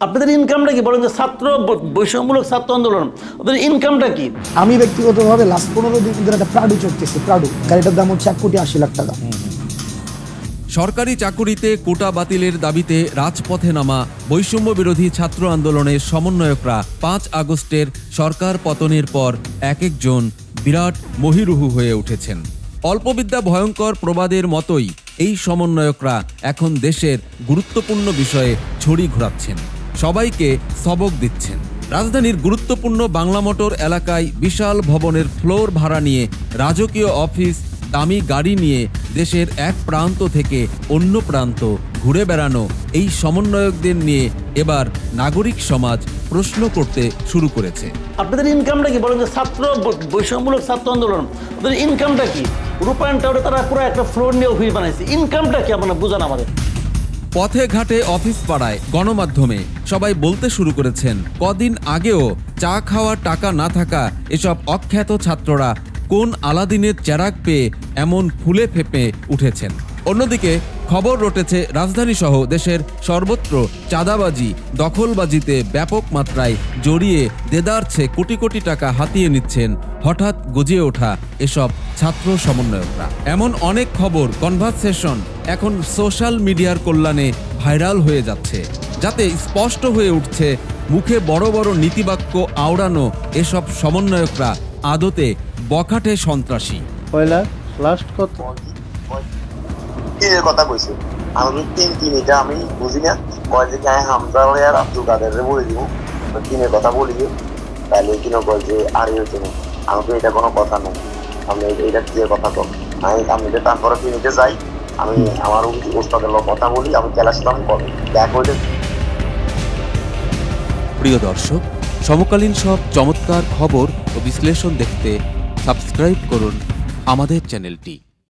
আপনাদের ইনকামটা কি বলেন যে ছাত্র বৈষম্যমূলক ছাত্র আন্দোলন, ওদের ইনকামটা কি? আমি ব্যক্তিগতভাবে লাস্ট 15 দিন ধরে একটা প্রাডু চড়তেছি। প্রাডু গাড়িটার দাম হচ্ছে 1,80,00,000 টাকা। সরকারি চাকুরিতে কোটা বাতিলের দাবিতে রাজপথে নামা বৈষম্য বিরোধী ছাত্র আন্দোলনের সমন্বয়করা 5 আগস্টের সরকার পতনের পর এক একজন বিরাট মহিরুহু হয়ে উঠেছেন। অল্পবিদ্যা ভয়ঙ্কর প্রবাদের মতোই এই সমন্বয়করা এখন দেশের গুরুত্বপূর্ণ বিষয়ে ছড়ি ঘোরাচ্ছেন, সবাইকে সবক দিচ্ছেন। রাজধানীর গুরুত্বপূর্ণ বাংলা মোটর এলাকায় বিশাল ভবনের ফ্লোর ভাড়া নিয়ে, রাজকীয় অফিস, দামি গাড়ি নিয়ে দেশের এক প্রান্ত থেকে অন্য প্রান্ত ঘুরে বেড়ানো এই সমন্বয়কদের নিয়ে এবার নাগরিক সমাজ প্রশ্ন করতে শুরু করেছে। আপনাদের ইনকামটা কি বলেন যে ছাত্র বৈষম্যমূলক ছাত্র আন্দোলন, ওদের ইনকামটা কি? রূপায়ণ টাওয়ারে তারা পুরো একটা ফ্লোর নিয়ে অফিস বানাইছে, ইনকামটা কি আপনারা বুঝান আমাদের। পথে ঘাটে অফিস পাড়ায় গণমাধ্যমে সবাই বলতে শুরু করেছেন, কদিন আগেও চা খাওয়ার টাকা না থাকা এসব অখ্যাত ছাত্ররা কোন আলাদিনের চেরাগ পেয়ে এমন ফুলে ফেঁপে উঠেছেন। অন্যদিকে খবর রটেছে রাজধানী সহ দেশের সর্বত্র চাঁদাবাজি, দখলবাজিতে ব্যাপক মাত্রায় জড়িয়ে দেদারছে কোটি কোটি টাকা হাতিয়ে নিচ্ছেন হঠাৎ গজিয়ে ওঠা এসব ছাত্র সমন্বয়করা। এমন অনেক খবর, কনভারসেশন এখন সোশ্যাল মিডিয়ার কল্যাণে ভাইরাল হয়ে যাচ্ছে, যাতে স্পষ্ট হয়ে উঠছে মুখে বড় বড় নীতিবাক্য আওড়ানো এসব সমন্বয়করা আদতে বখাটে সন্ত্রাসী। পয়লা লাস্ট কত এর কথা কইছে আমি তিনটা আমি বুঝি না, কয় যে গায়ে হামজা আর আব্দুল কাদের বলে দিব তিনের কথা বলি, তাহলে কিনা কয় যে আর হইতে না, আমাকে এটা কোনো কথা নেই, আমি এটা দিয়ে কথা কম, আমি তারপরে তিনটে যাই, আমি আমার ওস্তাদের লোক কথা বলি, আমি ক্লাস দাম করি দেখ হইলে। প্রিয় দর্শক, সমকালীন সব চমৎকার খবর ও বিশ্লেষণ দেখতে সাবস্ক্রাইব করুন আমাদের চ্যানেলটি।